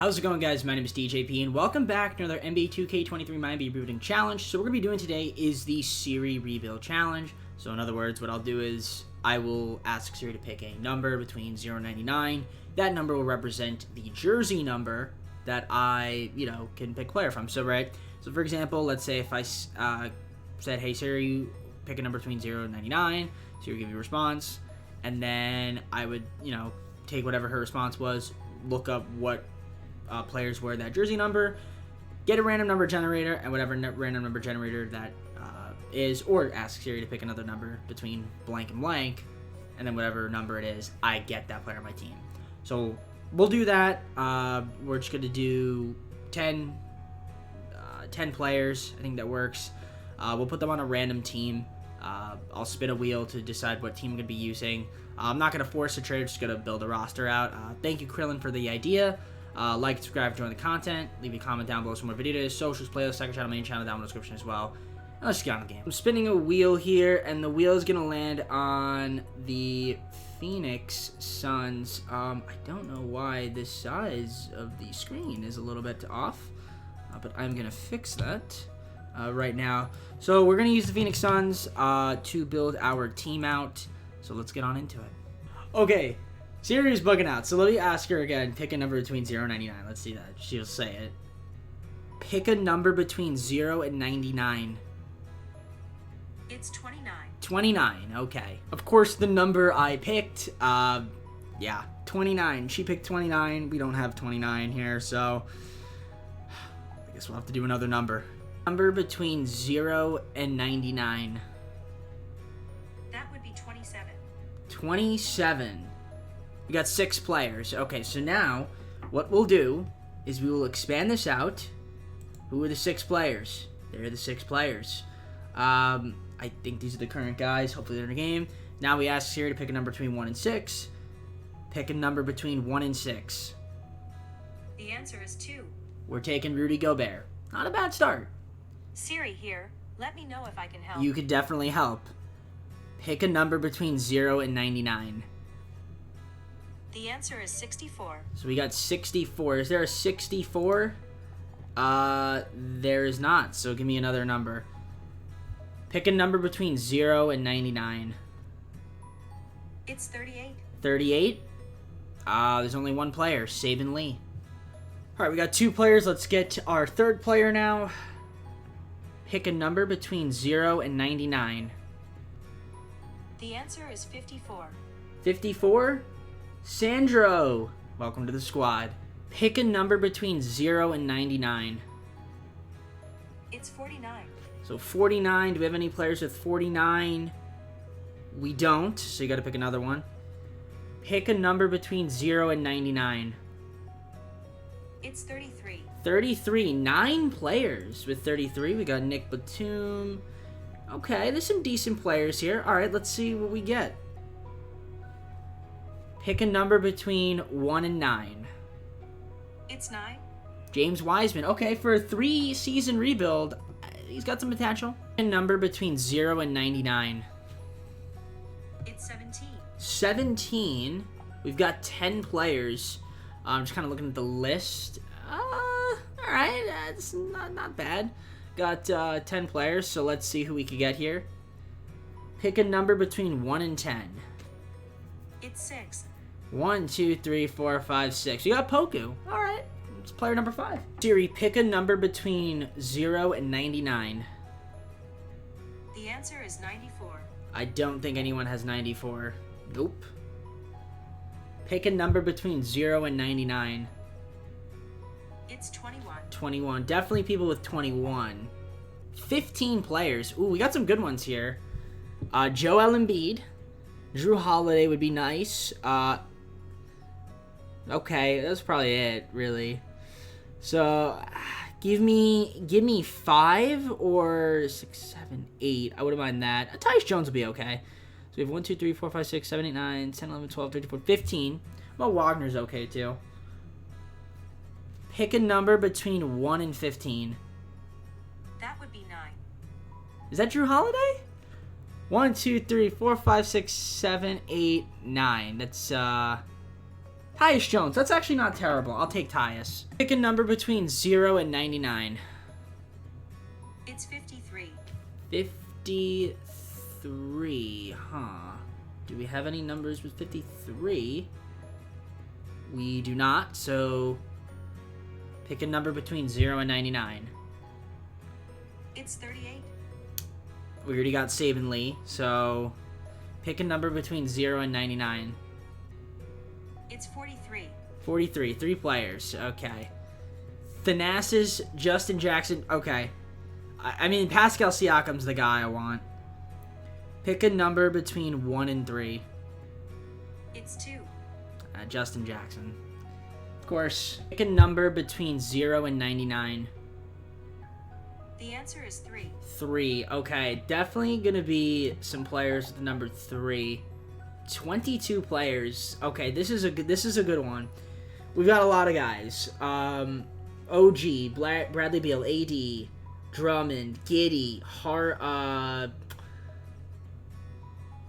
How's it going, guys? My name is DJP, and welcome back to another NBA 2K23 MyNBA Rebooting Challenge. So what we're going to be doing today is the Siri Rebuild Challenge. So in other words, what I'll do is I will ask Siri to pick a number between 0 and 99. That number will represent the jersey number that I, can pick a player from. So, So for example, let's say if I said, hey, Siri, pick a number between 0 and 99. Siri would give me a response. And then I would, take whatever her response was, look up what players wear that jersey number, get a random number generator, and whatever random number generator that is, or ask Siri to pick another number between blank and blank, and then whatever number it is, I get that player on my team. So we'll do that. We're just going to do 10 players. I think that works. We'll put them on a random team. I'll spin a wheel to decide what team I'm going to be using. I'm not going to force a trade, just going to build a roster out. Thank you, Krillin, for the idea. Like, subscribe, join the content, leave a comment down below some more videos, socials, playlist, second channel, main channel down in the description as well. And let's get on the game. I'm spinning a wheel here, and the wheel is going to land on the Phoenix Suns. I don't know why the size of the screen is a little bit off, but I'm going to fix that right now. So we're going to use the Phoenix Suns to build our team out. So let's get on into it. Okay. Siri is bugging out, so let me ask her again. Pick a number between 0 and 99. Let's see that. She'll say it. Pick a number between 0 and 99. It's 29. 29, okay. Of course, the number I picked, 29. She picked 29. We don't have 29 here, so I guess we'll have to do another number. Number between 0 and 99. That would be 27. 27. We got 6 players. Okay, so now what we'll do is we will expand this out. Who are the 6 players? They're the 6 players. I think these are the current guys. Hopefully they're in the game. Now we ask Siri to pick a number between 1 and 6. Pick a number between 1 and 6. The answer is 2. We're taking Rudy Gobert. Not a bad start. Siri here. Let me know if I can help. You could definitely help. Pick a number between 0 and 99. The answer is 64. So we got 64. Is there a 64? There is not. So give me another number. Pick a number between 0 and 99. It's 38. 38? There's only one player, Saban Lee. All right, we got 2 players. Let's get our 3rd player now. Pick a number between 0 and 99. The answer is 54. 54? Sandro, welcome to the squad. Pick a number between 0 and 99. It's 49. So 49, do we have any players with 49? We don't, so you got to pick another one. Pick a number between 0 and 99. It's 33. 33, 9 players with 33. We got Nick Batum. Okay, there's some decent players here. All right, let's see what we get. Pick a number between 1 and 9. It's 9. James Wiseman. Okay, for a 3-season rebuild, he's got some potential. A number between 0 and 99. It's 17. 17. We've got 10 players. I'm just kind of looking at the list. All right, that's not bad. Got 10 players, so let's see who we could get here. Pick a number between 1 and 10. It's 6. 1, 2, 3, 4, 5, 6. You got Poku. All right. It's player number 5. Siri, pick a number between 0 and 99. The answer is 94. I don't think anyone has 94. Nope. Pick a number between 0 and 99. It's 21. 21. Definitely people with 21. 15 players. Ooh, we got some good ones here. Joel Embiid. Drew Holiday would be nice. Okay, that's probably it, really. So, give me 5 or 6, 7, 8. I wouldn't mind that. Tyus Jones would be okay. So we have 1, 2, 3, 4, 5, 6, 7, 8, 9, 10, 11, 12, 13, 14, 15. Well, Wagner's okay, too. Pick a number between 1 and 15. That would be 9. Is that Drew Holiday? 1, 2, 3, 4, 5, 6, 7, 8, 9. That's, Tyus Jones. That's actually not terrible. I'll take Tyus. Pick a number between 0 and 99. It's 53. 53. Huh. Do we have any numbers with 53? We do not, so pick a number between 0 and 99. It's 38. We already got Saban Lee, so pick a number between 0 and 99. It's 43. 43. 3 players. Okay. Thanasis, Justin Jackson. Okay. I mean, Pascal Siakam's the guy I want. Pick a number between 1 and 3. It's 2. Justin Jackson. Of course. Pick a number between 0 and 99. The answer is 3. 3. Okay. Definitely going to be some players with the number 3. 22 players. Okay, this is a good one. We've got a lot of guys. OG, Bradley Beal, AD, Drummond, Giddey,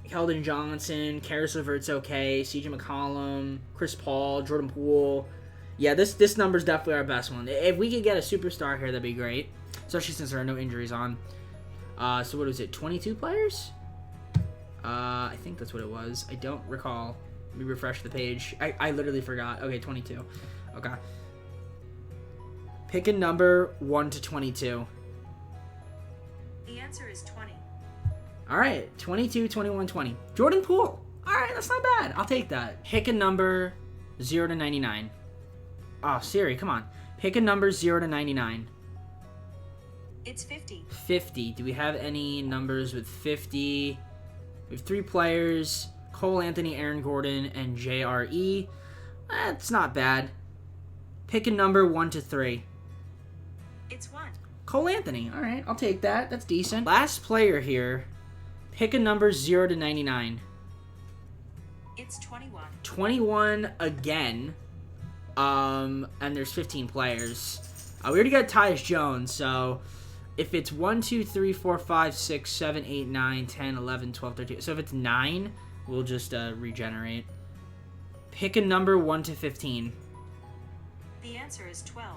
Keldon Johnson, Karis LeVert's okay, CJ McCollum, Chris Paul, Jordan Poole. Yeah, this number's definitely our best one. If we could get a superstar here, that'd be great. Especially since there are no injuries on. So what was it, 22 players? I think that's what it was. I don't recall. Let me refresh the page. I literally forgot. Okay, 22. Okay. Pick a number 1 to 22. The answer is 20. All right, 22, 21, 20. Jordan Poole. All right, that's not bad. I'll take that. Pick a number 0 to 99. Oh, Siri, come on. Pick a number 0 to 99. It's 50. 50. Do we have any numbers with 50? We have 3 players. Cole Anthony, Aaron Gordon, and JRE. That's not bad. Pick a number 1 to 3. It's 1. Cole Anthony. All right, I'll take that. That's decent. Last player here. Pick a number 0 to 99. It's 21. 21 again. And there's 15 players. We already got Tyus Jones, so if it's 1, 2, 3, 4, 5, 6, 7, 8, 9, 10, 11, 12, 13. So if it's 9, we'll just regenerate. Pick a number 1 to 15. The answer is 12.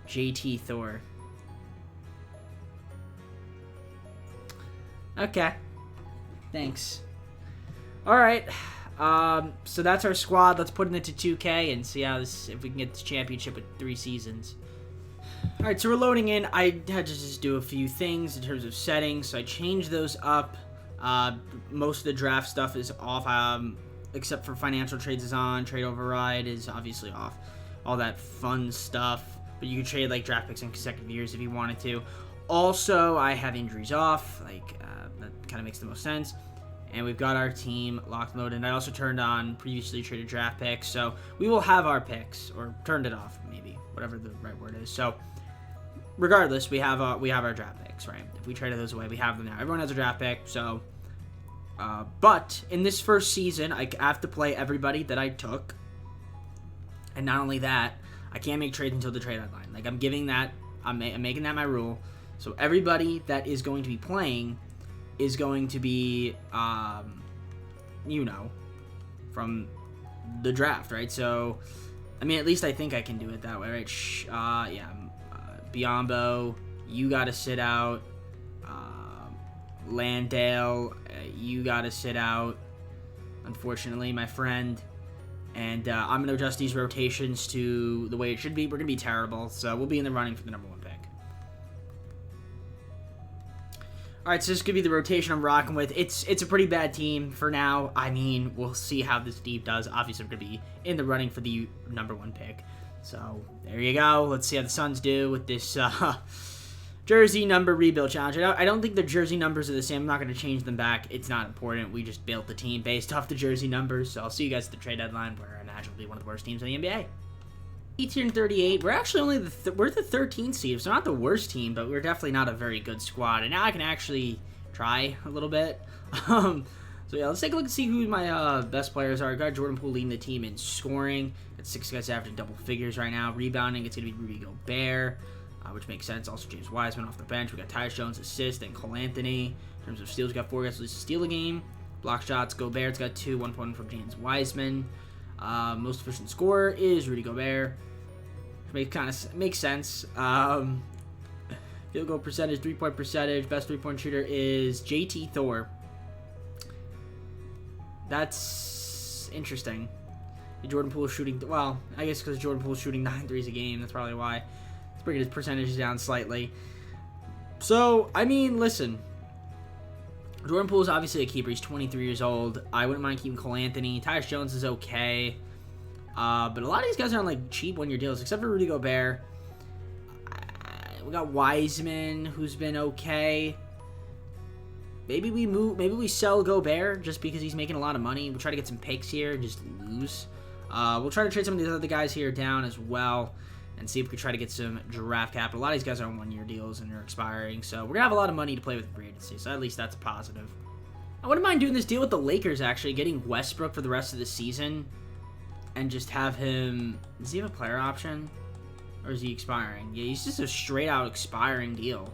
JT Thor. Okay. Thanks. Alright. So that's our squad. Let's put it into 2K and see if we can get this championship with 3 seasons. Alright, so we're loading in. I had to just do a few things in terms of settings, so I changed those up. Most of the draft stuff is off, except for financial trades is on. Trade override is obviously off. All that fun stuff. But you can trade like draft picks in consecutive years if you wanted to. Also, I have injuries off. That kind of makes the most sense. And we've got our team locked and loaded. And I also turned on previously traded draft picks. So we will have our picks, or turned it off, maybe, whatever the right word is. So regardless, we have our draft picks, right? If we traded those away, we have them now. Everyone has a draft pick. So, but in this first season, I have to play everybody that I took. And not only that, I can't make trades until the trade deadline. Like, I'm making that my rule. So everybody that is going to be playing is going to be, from the draft, right? So, I mean, at least I think I can do it that way, right? Biombo, you got to sit out. Landale, you got to sit out, unfortunately, my friend. And I'm going to adjust these rotations to the way it should be. We're going to be terrible, so we'll be in the running for the number 1 pick. Alright, so this could be the rotation I'm rocking with. It's a pretty bad team for now. I mean, we'll see how this deep does. Obviously, we're going to be in the running for the number 1 pick. So, there you go. Let's see how the Suns do with this jersey number rebuild challenge. I don't think the jersey numbers are the same. I'm not going to change them back. It's not important. We just built the team based off the jersey numbers. So, I'll see you guys at the trade deadline, where I imagine will be one of the worst teams in the NBA. 18-38. We're actually only we're the 13th seed, so not the worst team, but we're definitely not a very good squad. And now I can actually try a little bit. So yeah, let's take a look and see who my best players are. I got Jordan Poole leading the team in scoring. Got 6 guys averaging double figures right now. Rebounding, it's gonna be Rudy Gobert, which makes sense. Also James Wiseman off the bench. We got Tyus Jones assist and Cole Anthony. In terms of steals, we got 4 guys to steal a game. Block shots, Gobert's got 2, 1 point from James Wiseman. Most efficient scorer is Rudy Gobert. Makes sense. Field goal percentage, 3-point percentage, best 3-point shooter is JT Thor. That's interesting. Jordan Poole shooting, well, I guess because Jordan Poole's shooting 9 threes a game, that's probably why. It's bringing his percentage down slightly. So, I mean, listen. Jordan Poole's obviously a keeper. He's 23 years old. I wouldn't mind keeping Cole Anthony. Tyus Jones is okay. But a lot of these guys are on, like, cheap one-year deals, except for Rudy Gobert. We got Wiseman, who's been okay. Maybe we sell Gobert just because he's making a lot of money. We'll try to get some picks here and just lose. We'll try to trade some of these other guys here down as well and see if we can try to get some draft capital. A lot of these guys are on one-year deals and they're expiring, so we're going to have a lot of money to play with in free agency, so at least that's positive. I wouldn't mind doing this deal with the Lakers, actually, getting Westbrook for the rest of the season and just have him... Does he have a player option? Or is he expiring? Yeah, he's just a straight-out expiring deal.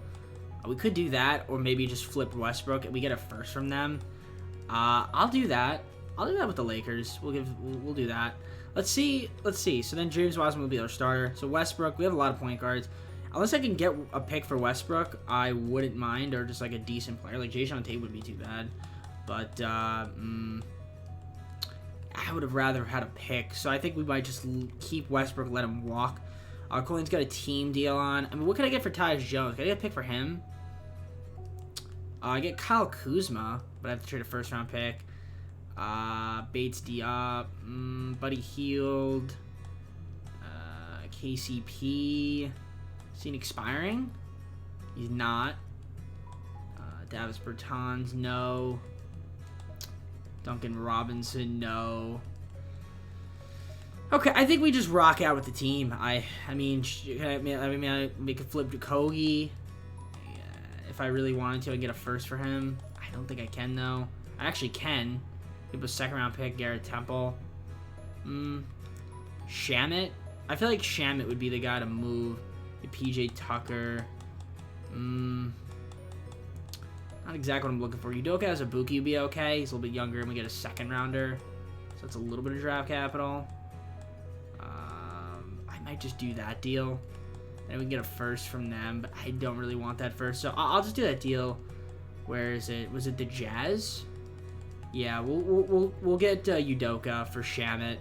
We could do that, or maybe just flip Westbrook and we get a first from them. I'll do that. I'll do that with the Lakers. We'll do that. Let's see. So then James Wiseman will be our starter. So Westbrook, we have a lot of point guards. Unless I can get a pick for Westbrook, I wouldn't mind, or just like a decent player. Like Jason Tate would be too bad. But I would have rather had a pick. So I think we might just keep Westbrook, let him walk. Colleen's got a team deal on. I mean, what can I get for Tyus Jones? Can I get a pick for him? I get Kyle Kuzma, but I have to trade a first-round pick. Bates Diop, Buddy Hield, KCP. Is he expiring? He's not. Davis Bertans, no. Duncan Robinson, no. Okay, I think we just rock out with the team. I mean, I make a flip to Kogi. If I really wanted to, I'd get a first for him. I don't think I can, though. I actually can. Give a second-round pick, Garrett Temple. Shamet. I feel like Shamet would be the guy to move. PJ Tucker. Not exactly what I'm looking for. Udoka as a Buki would be okay. He's a little bit younger, and we get a second-rounder. So that's a little bit of draft capital. I might just do that deal. And we can get a first from them, but I don't really want that first. So I'll just do that deal. Where is it? Was it the Jazz? Yeah, we'll get Udoka for Shamet.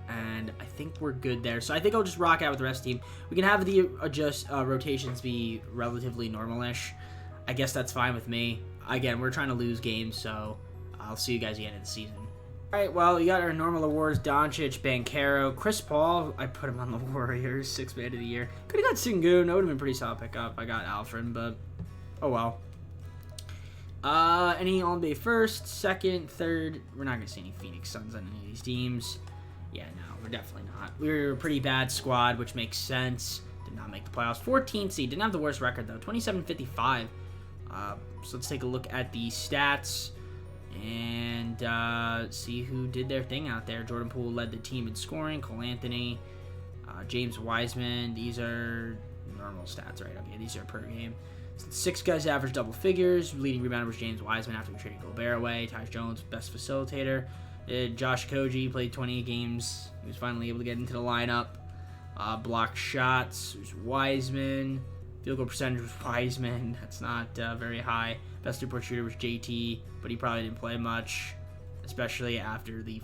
And I think we're good there. So I think I'll just rock out with the rest of the team. We can have the rotations be relatively normal-ish. I guess that's fine with me. Again, we're trying to lose games, so I'll see you guys at the end of the season. All right, well, we got our normal awards. Doncic, Banchero, Chris Paul. I put him on the Warriors, 6th man of the year. Could have got Sengun. That would have been pretty solid pickup. I got Alfred, but oh well. Any All-NBA first, second, third. We're not going to see any Phoenix Suns on any of these teams. Yeah, no, we're definitely not. We were a pretty bad squad, which makes sense. Did not make the playoffs. 14th seed. Didn't have the worst record, though. 27-55. So let's take a look at the stats and see who did their thing out there. Jordan Poole led the team in scoring. Cole Anthony, James Wiseman. These are normal stats, right? Okay, these are per game. So 6 guys averaged double figures. Leading rebounder was James Wiseman after we traded Gobert away. Tyus Jones, best facilitator. Josh Koji played 28 games. He was finally able to get into the lineup. Block shots was Wiseman. Field goal percentage was Wiseman. That's not very high. Best two-point shooter was JT, but he probably didn't play much, especially after the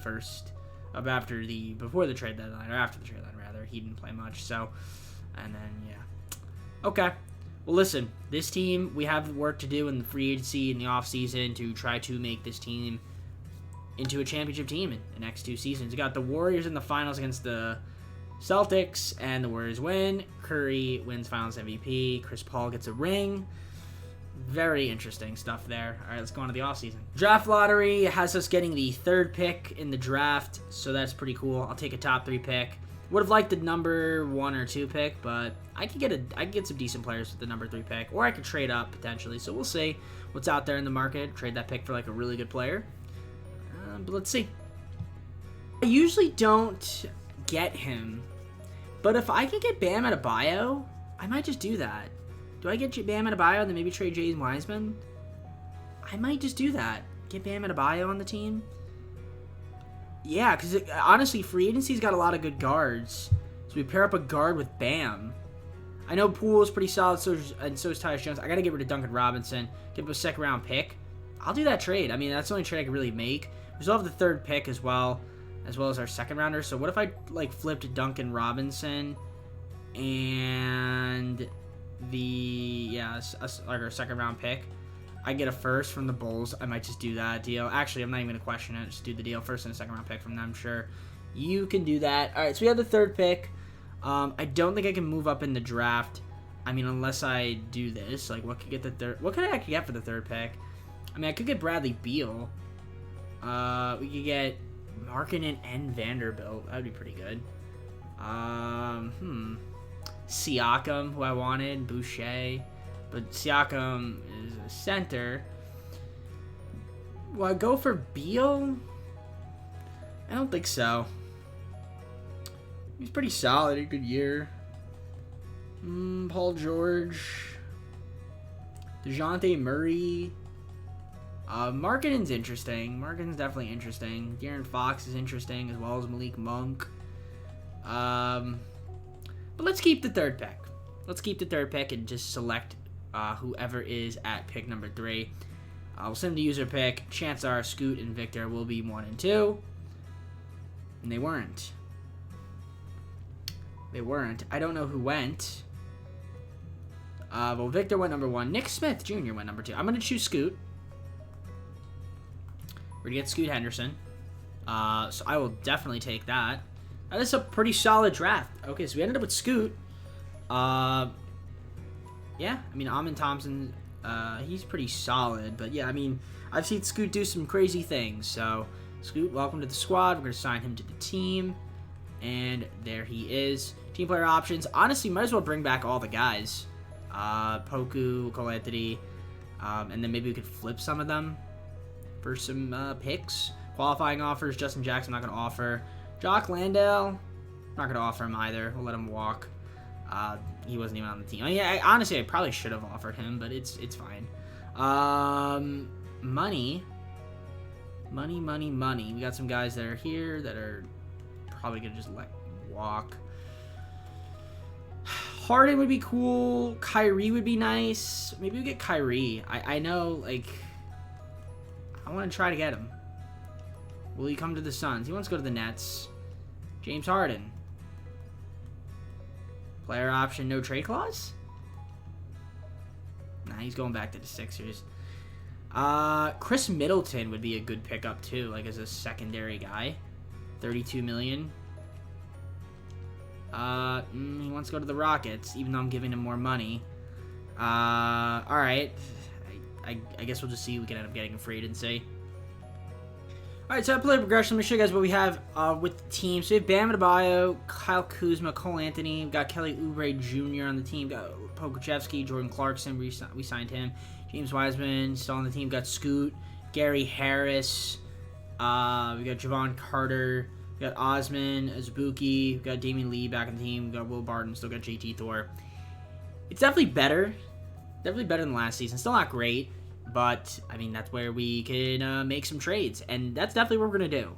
before the trade deadline, or after the trade deadline rather. He didn't play much. So, and then yeah, okay. Well, listen, this team, we have work to do in the free agency in the offseason to try to make this team into a championship team in the next 2 seasons. We got the Warriors in the finals against the Celtics, and the Warriors win. Curry wins finals MVP. Chris Paul gets a ring. Very interesting stuff there. All right, let's go on to the offseason. Draft lottery has us getting the 3rd pick in the draft, so that's pretty cool. I'll take a top 3 pick. Would have liked the number 1 or 2 pick, but I can get some decent players with the number 3 pick, or I could trade up potentially. So we'll see what's out there in the market. Trade that pick for like a really good player. But let's see. I usually don't get him, but if I could get Bam Adebayo, I might just do that. Do I get Bam Adebayo and then maybe trade James Wiseman? I might just do that. Get Bam Adebayo on the team. Yeah, because honestly, free agency's got a lot of good guards. So we pair up a guard with Bam. I know Poole is pretty solid, and so is Tyus Jones. I got to get rid of Duncan Robinson, give him a second-round pick. I'll do that trade. I mean, that's the only trade I can really make. We still have the third pick as well as our second-rounder. So what if I, like, flipped Duncan Robinson and like our second-round pick? I get a first from the Bulls. I might just do that deal. Actually, I'm not even going to question it. Just do the deal. First and a second-round pick from them. Sure. You can do that. All right, so we have the third pick. I don't think I can move up in the draft. I mean, unless I do this. Like, what could I actually get for the third pick? I mean, I could get Bradley Beal. We could get Markkanen and Vanderbilt. That would be pretty good. Siakam, who I wanted. Boucher. But Siakam is a center. Will I go for Beal? I don't think so. He's pretty solid. A good year. Paul George. DeJounte Murray. Markkanen's interesting. Markkanen's definitely interesting. De'Aaron Fox is interesting, as well as Malik Monk. But let's keep the third pick. Let's keep the third pick and just select whoever is at pick number 3. We'll send the user pick. Chances are Scoot and Victor will be 1 and 2. And they weren't. They weren't. I don't know who went. Well, Victor went number 1. Nick Smith Jr. went number 2. I'm going to choose Scoot. We're going to get Scoot Henderson. So I will definitely take that. That is a pretty solid draft. Okay, so we ended up with Scoot. Yeah, I mean, Amin Thompson, he's pretty solid. But yeah, I mean, I've seen Scoot do some crazy things. So, Scoot, welcome to the squad. We're going to sign him to the team. And there he is. Team player options. Honestly, might as well bring back all the guys. Poku, Cole Anthony. And then maybe we could flip some of them for some picks. Qualifying offers. Justin Jackson, not going to offer. Jock Landale, not going to offer him either. We'll let him walk. He wasn't even on the team. I mean, honestly, I probably should have offered him, but it's fine. Money. We got some guys that are here that are probably going to just let walk. Harden would be cool. Kyrie would be nice. Maybe we get Kyrie. I know, like, I want to try to get him. Will he come to the Suns? He wants to go to the Nets. James Harden. Player option, no trade clause? Nah, he's going back to the Sixers. Chris Middleton would be a good pickup too, like as a secondary guy. $32 million. He wants to go to the Rockets, even though I'm giving him more money. Alright. I guess we'll just see who we can end up getting in free agency. Alright, so I play progression. Let me show you guys what we have with the team. So we have Bam Adebayo, Kyle Kuzma, Cole Anthony. We've got Kelly Oubre Jr. on the team. We've got Pokuševski, Jordan Clarkson. We signed him. James Wiseman still on the team. We've got Scoot, Gary Harris. We got Javon Carter. We got Osman, Azubuike. We got Damian Lee back on the team. We got Will Barton. Still got JT Thor. It's definitely better. Definitely better than last season. Still not great. But, I mean, that's where we can make some trades. And that's definitely what we're going to do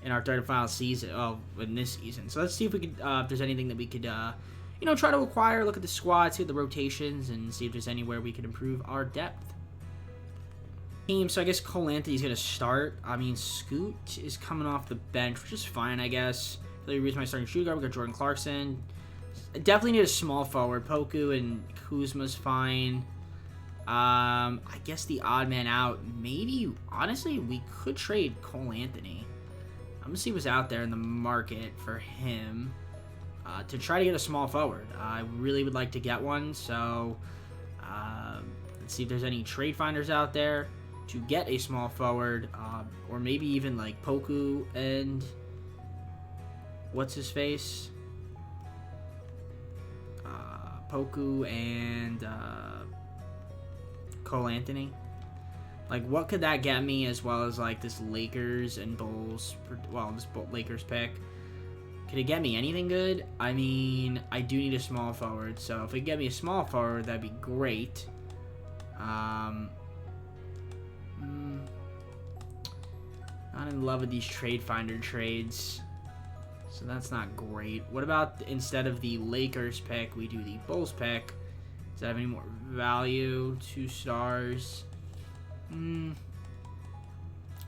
in our third and final season. Oh, in this season. So let's see if we could, if there's anything that we could, try to acquire. Look at the squad, see the rotations, and see if there's anywhere we could improve our depth. Team, so I guess Cole Anthony's going to start. I mean, Scoot is coming off the bench, which is fine, I guess. Billy Reed's my starting shooting guard. We got Jordan Clarkson. I definitely need a small forward. Poku and Kuzma's fine. I guess the odd man out, maybe, honestly, we could trade Cole Anthony. I'm going to see what's out there in the market for him to try to get a small forward. I really would like to get one, so let's see if there's any trade finders out there to get a small forward, or maybe even like Poku and what's his face? Poku and Cole Anthony. Like, what could that get me, as well as like this Lakers and Bulls, this Lakers pick? Could it get me anything good? I mean, I do need a small forward, so if it get me a small forward, that'd be great. Not in love with these trade finder trades. So that's not great. What about instead of the Lakers pick, we do the Bulls pick? Does that have any more value? 2 stars.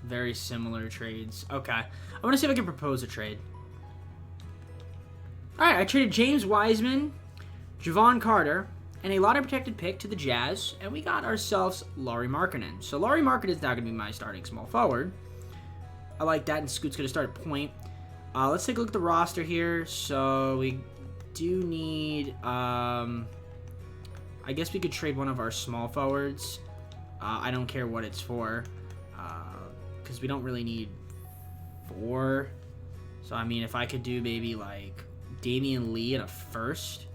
Very similar trades. Okay. I want to see if I can propose a trade. Alright, I traded James Wiseman, Javon Carter, and a lottery protected pick to the Jazz, and we got ourselves Lauri Markkanen. So Lauri Markkanen is now going to be my starting small forward. I like that, and Scoot's going to start at point. Let's take a look at the roster here. So we do need, I guess we could trade one of our small forwards. I don't care what it's for, because we don't really need 4. So, I mean, if I could do maybe, like, Damian Lee in a first,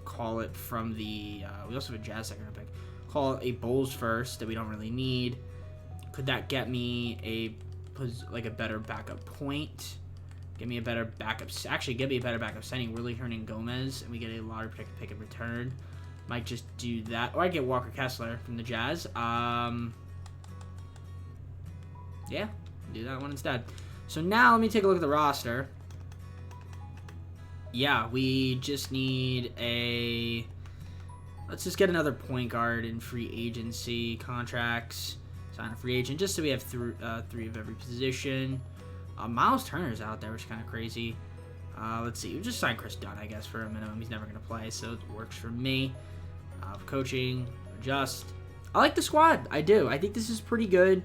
call it from the, we also have a Jazz second pick, call it a Bulls first that we don't really need. Could that get me a better backup point? Give me a better backup. Actually, give me a better backup sending Willie Hernan Gomez, and we get a lottery protected pick in return. Might just do that, or I get Walker Kessler from the Jazz. Yeah, do that one instead. So now let me take a look at the roster. Yeah, we just need a. Let's just get another point guard in free agency contracts. Sign a free agent just so we have 3 of every position. Miles Turner's out there, which is kind of crazy. Let's see. We'll just sign Chris Dunn, I guess, for a minimum. He's never going to play, so it works for me. Coaching, adjust. I like the squad. I do. I think this is pretty good.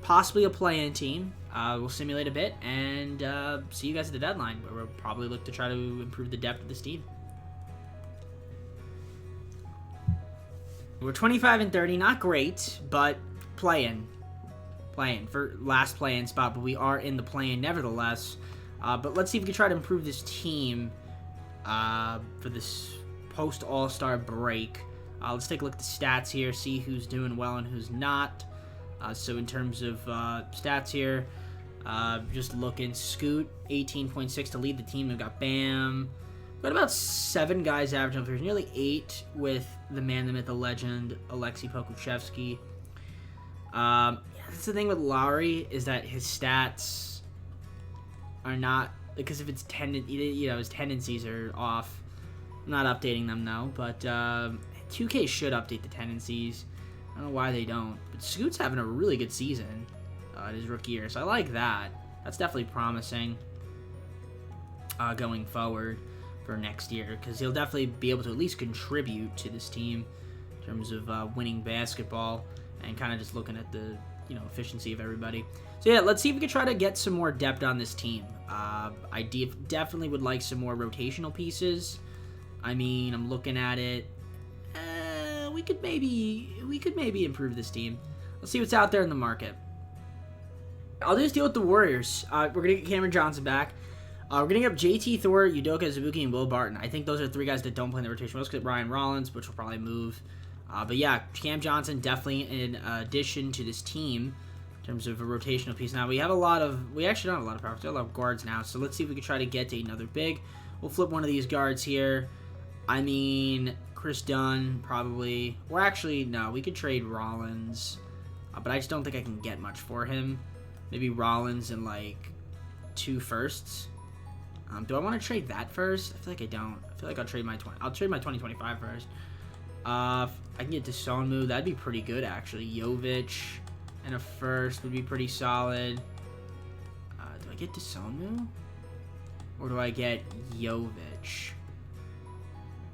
Possibly a play-in team. We'll simulate a bit and see you guys at the deadline, where we'll probably look to try to improve the depth of this team. We're 25 and 30. Not great, but play-in for last play-in spot, but we are in the play-in nevertheless. But let's see if we can try to improve this team for this post All-Star break. Let's take a look at the stats here, see who's doing well and who's not. So in terms of stats here, just looking, Scoot 18.6 to lead the team. We've got Bam. We've got about 7 guys averaging up. There's nearly 8 with the man, the myth, the legend, Alexei Pokusevski. That's the thing with Lowry, is that his stats are not, because if it's his tendencies are off. I'm not updating them now, but 2K should update the tendencies. I don't know why they don't, but Scoot's having a really good season in his rookie year, so I like that. That's definitely promising going forward for next year, because he'll definitely be able to at least contribute to this team in terms of winning basketball and kind of just looking at the efficiency of everybody. So yeah, let's see if we can try to get some more depth on this team. I definitely would like some more rotational pieces. I mean, I'm looking at it. We could maybe improve this team. Let's see what's out there in the market. I'll just deal with the Warriors. We're gonna get Cameron Johnson back. We're going to get up JT Thor, Udoka Azubuike, and Will Barton. I think those are 3 guys that don't play in the rotation. Let's get Ryan Rollins, which will probably move. But yeah, Cam Johnson definitely an addition to this team in terms of a rotational piece. Now, we actually don't have a lot of power. We have a lot of guards now. So let's see if we can try to get to another big. We'll flip one of these guards here. I mean, Chris Dunn, probably. Or actually, no, we could trade Rollins. But I just don't think I can get much for him. Maybe Rollins and, 2 firsts. Do I want to trade that first? I feel like I don't. I feel like I'll trade my 2025 first. I can get Desonmu. That'd be pretty good, actually. Jovic and a first would be pretty solid. Do I get Desonmu? Or do I get Jovic?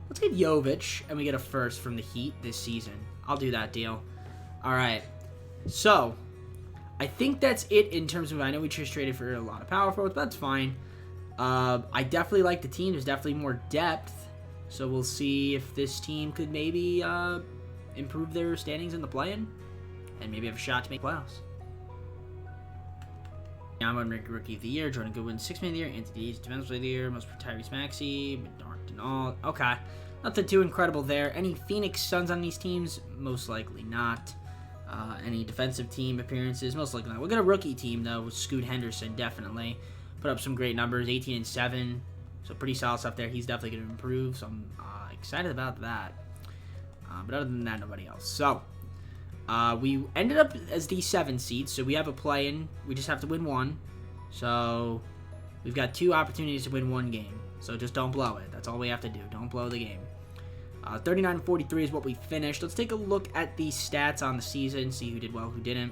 Let's get Jovic, and we get a first from the Heat this season. I'll do that deal. All right. So, I think that's it in terms of, I know we just traded for a lot of power forwards, but that's fine. I definitely like the team. There's definitely more depth. So we'll see if this team could maybe improve their standings in the play-in and maybe have a shot to make playoffs. I'm on Rookie of the Year, Jordan Goodwin, 6th Man of the Year, Anthony Davis, Defensive Player of the Year, most for Tyrese Maxey, Darkton All. Okay, nothing too incredible there. Any Phoenix Suns on these teams? Most likely not. Any defensive team appearances? Most likely not. We'll get a rookie team, though, with Scoot Henderson, definitely. Put up some great numbers, 18 and 7. So pretty solid stuff there. He's definitely going to improve, so I'm excited about that. But other than that, nobody else. So, We ended up as the 7th seed, so we have a play-in. We just have to win one. So we've got 2 opportunities to win 1 game. So just don't blow it. That's all we have to do. Don't blow the game. 39-43 is what we finished. Let's take a look at the stats on the season, see who did well, who didn't.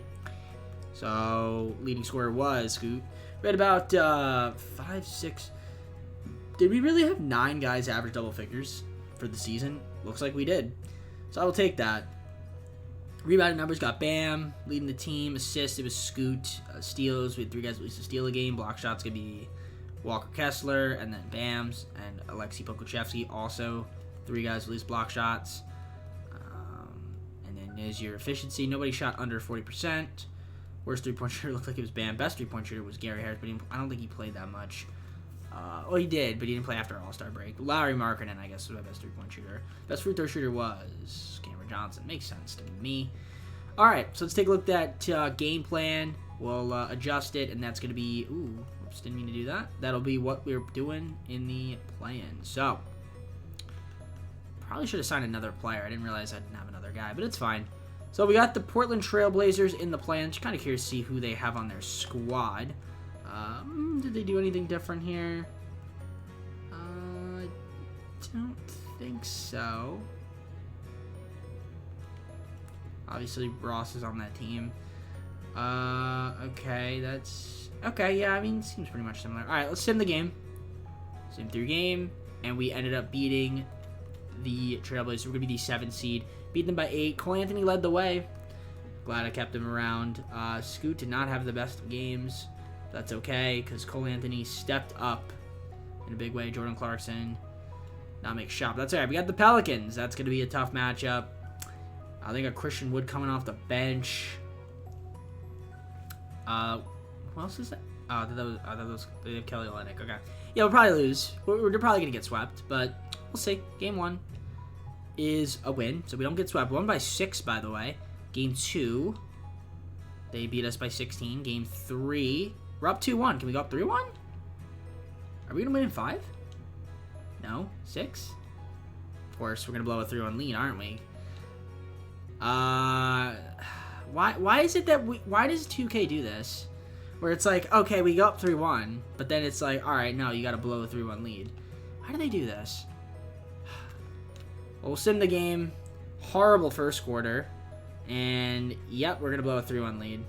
So leading scorer was Scoot. We had about 5, 6. Did we really have 9 guys average double figures for the season? Looks like we did. So I will take that. Rebounding numbers got Bam leading the team. Assists, it was Scoot. Steals, we had 3 guys at least to steal a game. Block shots could be Walker Kessler, and then Bams, and Alexei Pokushevsky also 3 guys at least block shots. And then there's your efficiency. Nobody shot under 40%. Worst 3-point shooter looked like it was Bam. Best 3-point shooter was Gary Harris, but I don't think he played that much. Well, he did, but he didn't play after All-Star break. Larry Markkinen, I guess, was my best 3-point shooter. Best free throw shooter was Cameron Johnson. Makes sense to me. All right, so let's take a look at that game plan. We'll adjust it, and that's going to be... Ooh, oops, didn't mean to do that. That'll be what we're doing in the play-in. So, probably should have signed another player. I didn't realize I didn't have another guy, but it's fine. So we got the Portland Trailblazers in the play-in. Just kind of curious to see who they have on their squad. Did they do anything different here? I don't think so. Obviously, Ross is on that team. Okay, that's... Okay, yeah, I mean, it seems pretty much similar. Alright, let's sim the game. Sim through game, and we ended up beating the Trailblazers. We're going to be the 7th seed. Beat them by 8. Cole Anthony led the way. Glad I kept him around. Scoot did not have the best games. That's okay, because Cole Anthony stepped up in a big way. Jordan Clarkson not make shot. That's all right. We got the Pelicans. That's going to be a tough matchup. I think a Christian Wood coming off the bench. Who else is that? Oh, that was they have Kelly Olynyk. Okay. Yeah, we'll probably lose. We're probably going to get swept, but we'll see. Game 1 is a win, so we don't get swept. We won by 6, by the way. Game 2, they beat us by 16. Game 3, we're up 2-1. Can we go up 3-1? Are we going to win in 5? No? 6? Of course, we're going to blow a 3-1 lead, aren't we? Why is it that why does 2K do this? Where it's like, okay, we go up 3-1, but then it's like, all right, no, you got to blow a 3-1 lead. Why do they do this? Well, we'll sim the game. Horrible first quarter. And, yep, we're going to blow a 3-1 lead.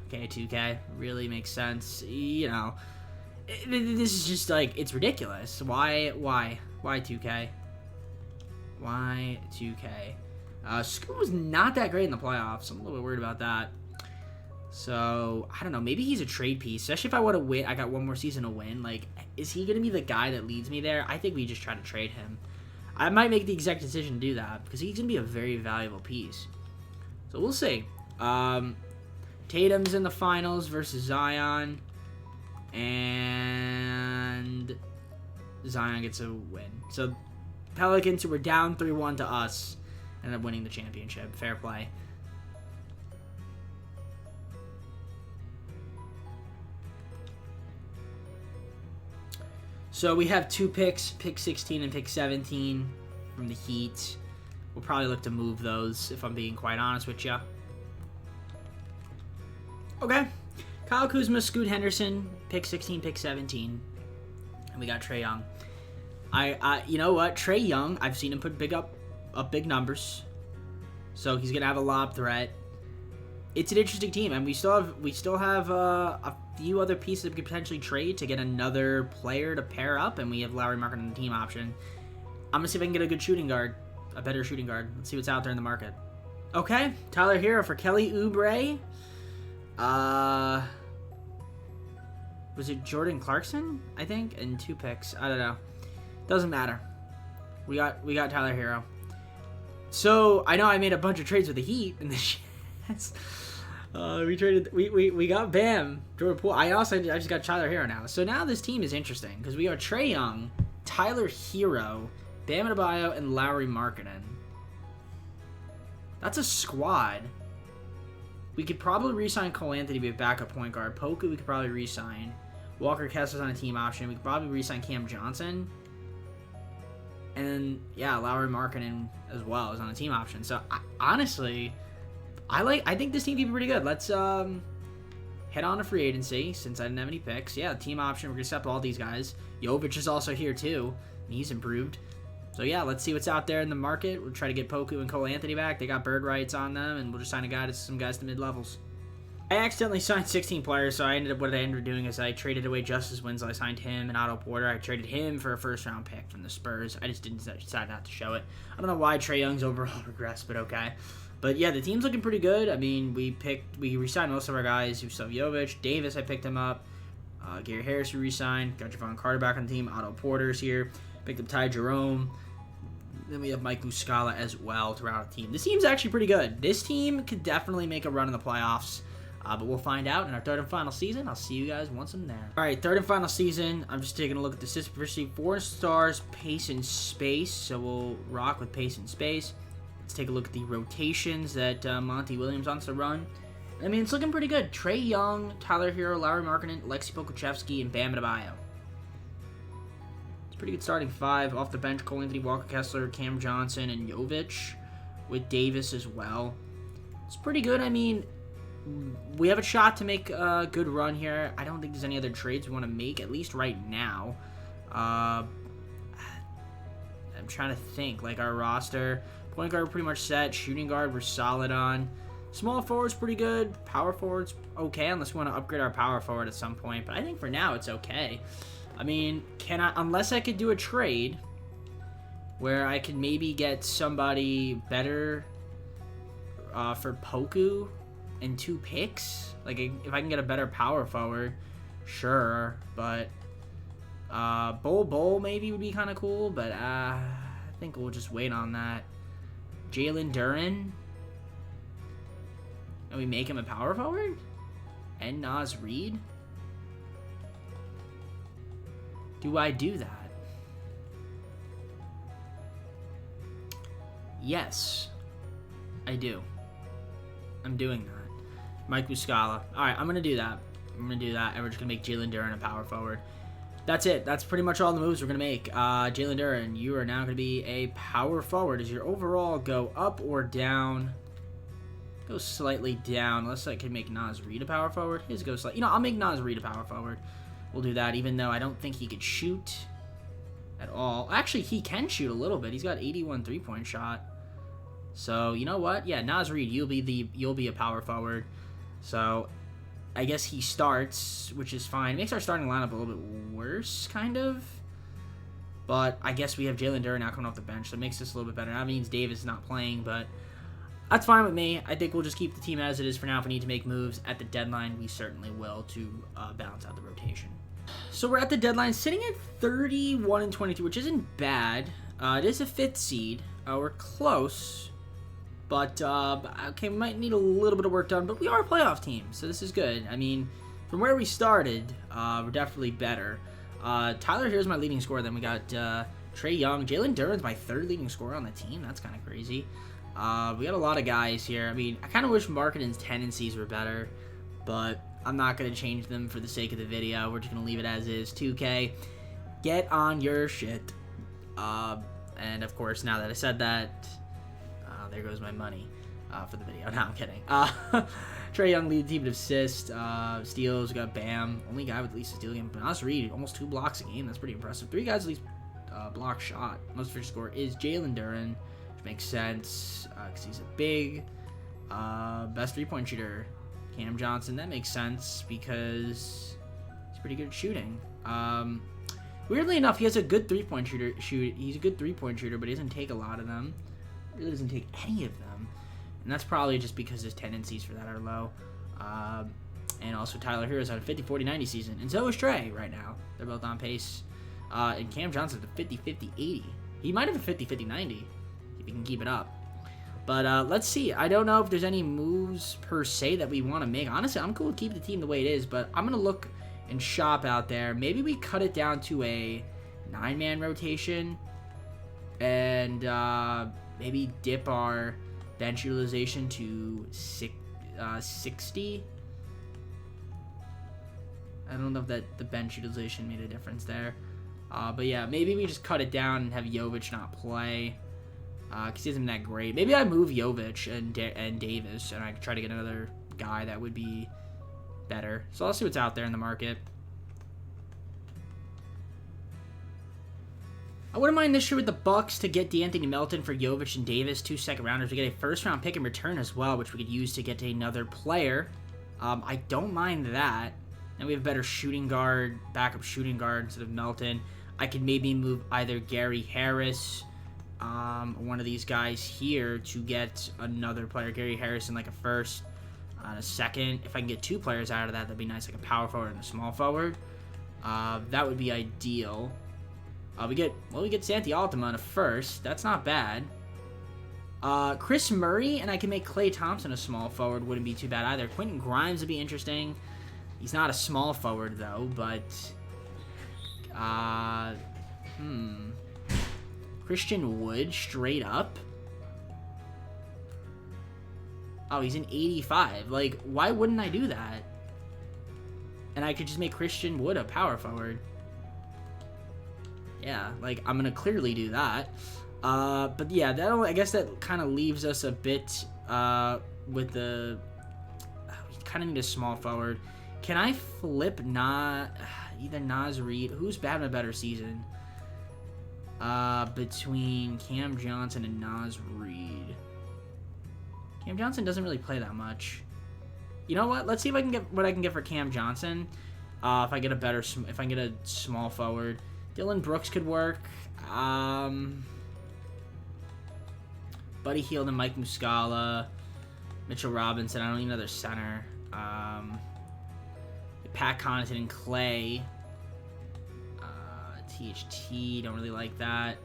Okay, 2K. Really makes sense. You know, this is just, like, it's ridiculous. Why 2K? Why 2K? Scoot was not that great in the playoffs. I'm a little bit worried about that. So, I don't know. Maybe he's a trade piece. Especially if I want to win. I got one more season to win. Like, is he going to be the guy that leads me there? I think we just try to trade him. I might make the exact decision to do that. Because he's going to be a very valuable piece. So, we'll see. Tatum's in the finals versus Zion. And Zion gets a win. So, Pelicans, who were down 3-1 to us, ended up winning the championship. Fair play. So we have 2 picks, pick 16 and pick 17 from the Heat. We'll probably look to move those, if I'm being quite honest with you. Okay. Kyle Kuzma, Scoot Henderson, pick 16, pick 17. And we got Trae Young. You know what? Trae Young, I've seen him put up big numbers. So he's gonna have a lob threat. It's an interesting team, and we still have a few other pieces we could potentially trade to get another player to pair up, and we have Larry Markkinen on the team option. I'm gonna see if I can get a good shooting guard, a better shooting guard. Let's see what's out there in the market. Okay, Tyler Hero for Kelly Oubre. Was it Jordan Clarkson? I think, and 2 picks. I don't know. Doesn't matter. We got Tyler Hero. So I know I made a bunch of trades with the Heat in the we got Bam, Jordan Poole. I just got Tyler Hero now. So now this team is interesting because we got Trae Young, Tyler Hero, Bam Adebayo, and Larry Markkinen. That's a squad. We could probably re-sign Cole Anthony to be a backup point guard. Poku we could probably re-sign. Walker Kessler's on a team option. We could probably re-sign Cam Johnson. And then, yeah, Lowry Markkinen as well is on a team option. So, honestly, I think this team could be pretty good. Let's head on to free agency since I didn't have any picks. Yeah, team option. We're going to accept all these guys. Jovic is also here, too. And he's improved. So, yeah, let's see what's out there in the market. We'll try to get Poku and Cole Anthony back. They got bird rights on them, and we'll just sign some guys to mid-levels. I accidentally signed 16 players, so what I ended up doing is I traded away Justice Winslow. I signed him and Otto Porter. I traded him for a first-round pick from the Spurs. I just decide not to show it. I don't know why Trae Young's overall regressed, but okay. But yeah, the team's looking pretty good. I mean, we re-signed most of our guys. Gustav Jovic, Davis, I picked him up. Gary Harris, we re-signed. Got Javon Carter back on the team. Otto Porter's here. Picked up Ty Jerome. Then we have Mike Muscala as well to round out the team. This team's actually pretty good. This team could definitely make a run in the playoffs. But we'll find out in our third and final season. I'll see you guys once I'm there. All right, third and final season. I'm just taking a look at the system. Proficiency, 4 stars, pace and space. So we'll rock with pace and space. Let's take a look at the rotations that Monty Williams wants to run. I mean, it's looking pretty good. Trae Young, Tyler Hero, Lowry Markkinen, Alexei Pokusevski, and Bam Adebayo. It's a pretty good starting 5. Off the bench, Cole Anthony, Walker Kessler, Cam Johnson, and Jovic with Davis as well. It's pretty good. I mean, we have a shot to make a good run here. I don't think there's any other trades we want to make, at least right now. I'm trying to think. Like, our roster, point guard, we're pretty much set. Shooting guard, we're solid on. Small forward's pretty good. Power forward's okay, unless we want to upgrade our power forward at some point. But I think for now, it's okay. I mean, unless I could do a trade where I could maybe get somebody better for Poku and 2 picks, like if I can get a better power forward, sure, but Bol maybe would be kind of cool, but I think we'll just wait on that. Jalen Duren, and we make him a power forward, and Naz Reid. Do I do that? Yes, I do. I'm doing that. Mike Muscala. Alright, I'm going to do that. And we're just going to make Jalen Duren a power forward. That's it. That's pretty much all the moves we're going to make. Jalen Duren, you are now going to be a power forward. Does your overall go up or down? Go slightly down. Unless I can make Naz Reid a power forward. His goes slightly. I'll make Naz Reid a power forward. We'll do that, even though I don't think he could shoot at all. Actually, he can shoot a little bit. He's got 81 three-point shot. So, you know what? Yeah, Naz Reid, you'll be a power forward. So, I guess he starts, which is fine. It makes our starting lineup a little bit worse, kind of. But I guess we have Jalen Duren now coming off the bench, so it makes this a little bit better. That means Davis is not playing, but that's fine with me. I think we'll just keep the team as it is for now. If we need to make moves at the deadline, we certainly will to balance out the rotation. So we're at the deadline, sitting at 31-22, which isn't bad. It is a 5th seed. We're close. But, okay, we might need a little bit of work done, but we are a playoff team, so this is good. I mean, from where we started, we're definitely better. Tyler Hero's my leading scorer. Then we got Trae Young. Jalen Duren's my 3rd leading scorer on the team. That's kind of crazy. We got a lot of guys here. I mean, I kind of wish Markkinen's tendencies were better, but I'm not going to change them for the sake of the video. We're just going to leave it as is. 2K, get on your shit. And, of course, now that I said that, there goes my money for the video. No, I'm kidding. Trae Young lead the team in assists, steals. We got Bam, only guy with at least a steal game. But Naz Reid, almost 2 blocks a game. That's pretty impressive. 3 guys at least block shot. Most efficient score is Jalen Duren, which makes sense because he's a big. Best 3-point shooter, Cam Johnson. That makes sense because he's pretty good at shooting. Weirdly enough, he has a good 3-point shooter. He's a good 3-point shooter, but he doesn't take a lot of them. Really doesn't take any of them, and that's probably just because his tendencies for that are low. And also Tyler Hero's had a 50-40-90 season, and so is Trae right now. They're both on pace. And Cam Johnson's a 50-50-80. He might have a 50-50-90 if he can keep it up. But let's see. I don't know if there's any moves per se that we want to make. Honestly, I'm cool with keeping the team the way it is, but I'm gonna look and shop out there. Maybe we cut it down to a 9-man rotation, and maybe dip our bench utilization to 60. I don't know if the bench utilization made a difference there. But yeah, maybe we just cut it down and have Jovic not play. Because he isn't that great. Maybe I move Jovic and Davis, and I try to get another guy that would be better. So I'll see what's out there in the market. I wouldn't mind this year with the Bucks to get D'Anthony Melton for Jovic and Davis, 2 second-rounders. We get a first-round pick in return as well, which we could use to get another player. I don't mind that. And we have a better shooting guard, backup shooting guard instead of Melton. I could maybe move either Gary Harris, one of these guys here, to get another player. Gary Harris in like a first and a second. If I can get 2 players out of that, that'd be nice, like a power forward and a small forward. That would be ideal. We get Santi Altima in a first. That's not bad. Chris Murray, and I can make Klay Thompson a small forward. Wouldn't be too bad either. Quentin Grimes would be interesting. He's not a small forward, though, but... Christian Wood, straight up? Oh, he's an 85. Like, why wouldn't I do that? And I could just make Christian Wood a power forward. Yeah, like, I'm going to clearly do that. But yeah, I guess that kind of leaves us a bit with the... we kind of need a small forward. Can I flip either Naz Reid? Who's having a better season? Between Cam Johnson and Naz Reid. Cam Johnson doesn't really play that much. You know what? Let's see if I can get what I can get for Cam Johnson. If I get a small forward. Dylan Brooks could work. Buddy Hield and Mike Muscala. Mitchell Robinson. I don't need another center. Pat Connaughton and Clay. THT. Don't really like that.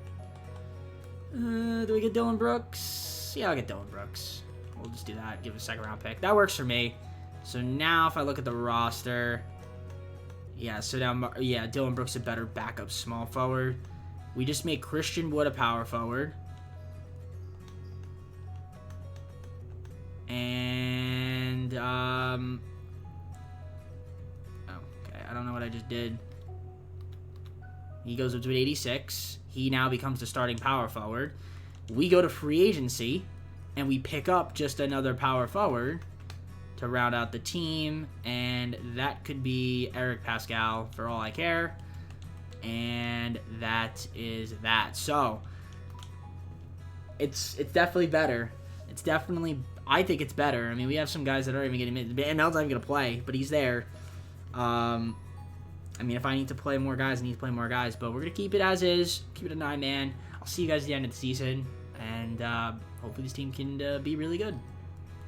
Do we get Dylan Brooks? Yeah, I'll get Dylan Brooks. We'll just do that. Give a second round pick. That works for me. So now if I look at the roster... Yeah, so now, yeah, Dylan Brooks a better backup small forward. We just make Christian Wood a power forward. And, okay, I don't know what I just did. He goes up to an 86. He now becomes the starting power forward. We go to free agency, and we pick up just another power forward to round out the team, and that could be Eric Pascal for all I care. And that is that. So, it's definitely better. It's definitely, I think it's better. I mean, we have some guys that aren't even getting minutes. And Mel's not even going to play, but he's there. I mean, if I need to play more guys, I need to play more guys. But we're going to keep it as is. Keep it a 9-man. I'll see you guys at the end of the season. And hopefully this team can be really good.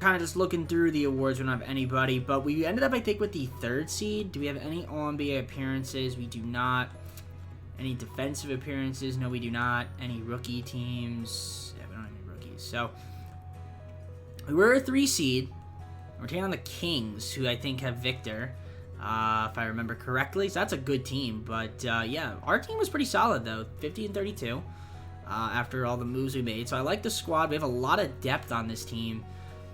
Kind of just looking through the awards. We don't have anybody. But we ended up, I think, with the 3rd seed. Do we have any All-NBA appearances? We do not. Any defensive appearances? No, we do not. Any rookie teams? Yeah, we don't have any rookies. So, we were a 3 seed. We're taking on the Kings, who I think have Victor. If I remember correctly. So that's a good team. But, yeah, our team was pretty solid, though. 50-32 after all the moves we made. So I like the squad. We have a lot of depth on this team,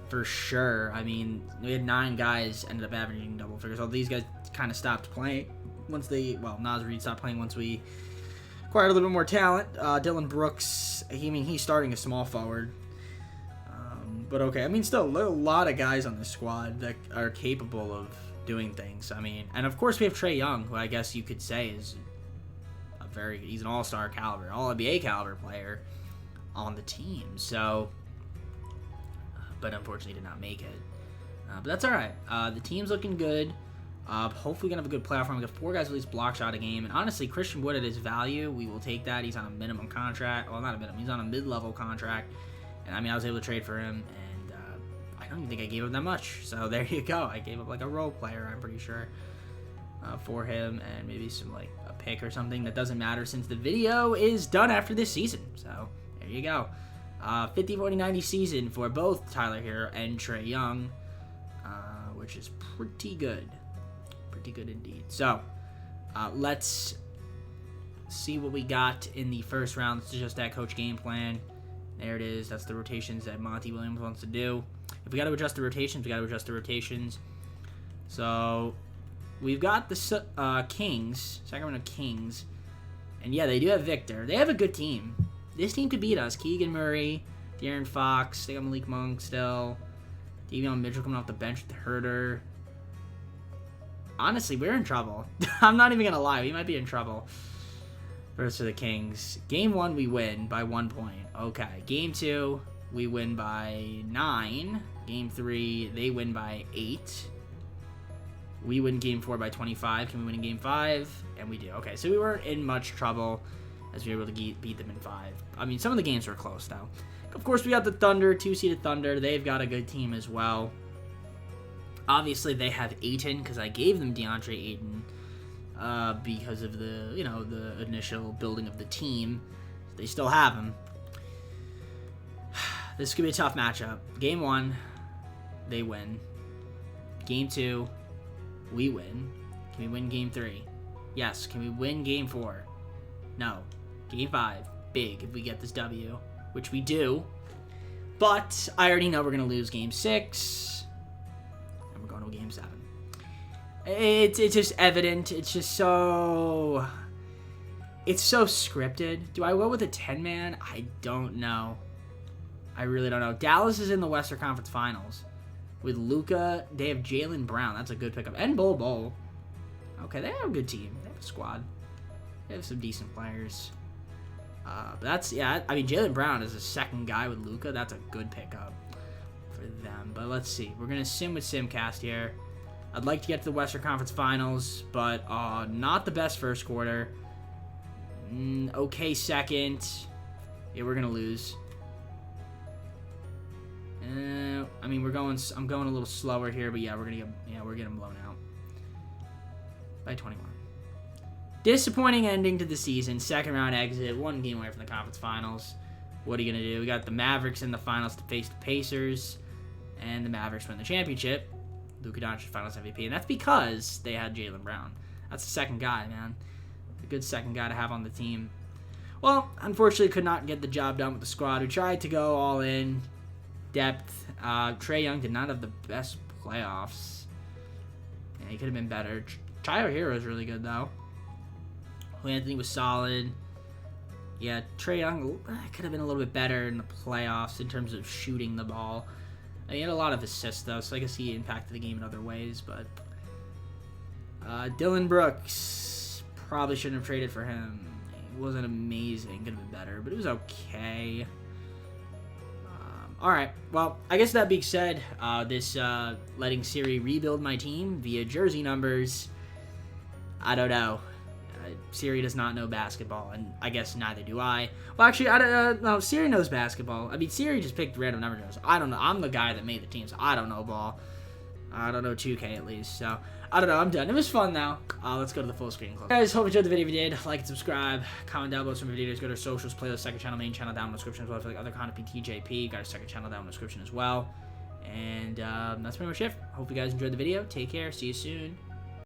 for sure. I mean, we had 9 guys ended up averaging double figures. All these guys kind of stopped playing once they... Well, Naz Reid stopped playing once we acquired a little bit more talent. Dylan Brooks, he's starting a small forward. But, okay. I mean, still, a lot of guys on this squad that are capable of doing things. I mean, and of course we have Trae Young, who I guess you could say is he's an all-star caliber, all-NBA caliber player on the team. So, but unfortunately did not make it. But that's all right. The team's looking good. Hopefully gonna have a good playoff run. We got 4 guys at least block shot a game. And honestly, Christian Wood at his value, we will take that. He's on a minimum contract. Well, not a minimum. He's on a mid-level contract. And I mean, I was able to trade for him. I don't even think I gave up that much. So there you go. I gave up like a role player, I'm pretty sure, for him, and maybe some like a pick or something. That doesn't matter since the video is done after this season. So there you go. 50, 40, 90 season for both Tyler Hero and Trae Young, which is pretty good. Pretty good indeed. So let's see what we got in the first round. It's just that coach game plan. There it is. That's the rotations that Monty Williams wants to do. If we got to adjust the rotations, we got to adjust the rotations. So, we've got the Kings, Sacramento Kings. And yeah, they do have Victor. They have a good team. This team could beat us. Keegan Murray, De'Aaron Fox, they got Malik Monk still. Davion Mitchell coming off the bench with the Herder. Honestly, we're in trouble. I'm not even going to lie. We might be in trouble versus the Kings. Game 1, we win by 1 point. Okay. Game 2, we win by 9. Game 3, they win by 8. We win Game 4 by 25. Can we win in Game 5? And we do. Okay, so we weren't in much trouble as we were able to beat them in 5. I mean, some of the games were close, though. Of course, we got the Thunder, 2-seeded Thunder. They've got a good team as well. Obviously, they have Ayton, because I gave them DeAndre Ayton because of the, the initial building of the team. They still have him. This could be a tough matchup. Game 1, they win. Game 2, we win. Can we win Game 3? Yes. Can we win Game 4? No. Game 5, big if we get this W, which we do. But I already know we're going to lose Game 6. And we're going to Game 7. It's just evident. It's just so... It's so scripted. Do I go with a 10-man? I don't know. I really don't know. Dallas is in the Western Conference Finals. With Luka, they have Jaylen Brown. That's a good pickup. And Bol. Okay, they have a good team. They have a squad. They have some decent players. But that's, yeah, I mean, Jaylen Brown is a second guy with Luka. That's a good pickup for them. But let's see. We're going to sim with Simcast here. I'd like to get to the Western Conference Finals, but not the best first quarter. Okay, second. Yeah, we're going to lose. I mean, I'm going a little slower here, but yeah, we're getting blown out by 21. Disappointing ending to the season. Second round exit. 1 game away from the conference finals. What are you going to do? We got the Mavericks in the finals to face the Pacers. And the Mavericks win the championship. Luka Doncic finals MVP. And that's because they had Jaylen Brown. That's the second guy, man. A good second guy to have on the team. Well, unfortunately, could not get the job done with the squad. We tried to go all in. Depth. Trae Young did not have the best playoffs. Yeah, he could have been better. Tyler Hero is really good, though. Anthony was solid. Yeah, Trae Young could have been a little bit better in the playoffs in terms of shooting the ball. He had a lot of assists, though, so I guess he impacted the game in other ways. But Dylan Brooks, probably shouldn't have traded for him. It wasn't amazing. Could have been better, but it was okay. All right. Well, I guess that being said, this letting Siri rebuild my team via jersey numbers, I don't know. Siri does not know basketball, and I guess neither do I. Well, actually, I don't no, Siri knows basketball. I mean, Siri just picked random number numbers. I don't know. I'm the guy that made the team, so I don't know ball. I don't know 2K at least, so I don't know. I'm done. It was fun, though. Let's go to the full screen club. Guys, hope you enjoyed the video. If you did, like and subscribe. Comment down below some videos. Go to our socials, playlist, second channel, main channel down in the description as well. For like other content, TJP. Got our second channel down in the description as well. And that's pretty much it. Hope you guys enjoyed the video. Take care. See you soon.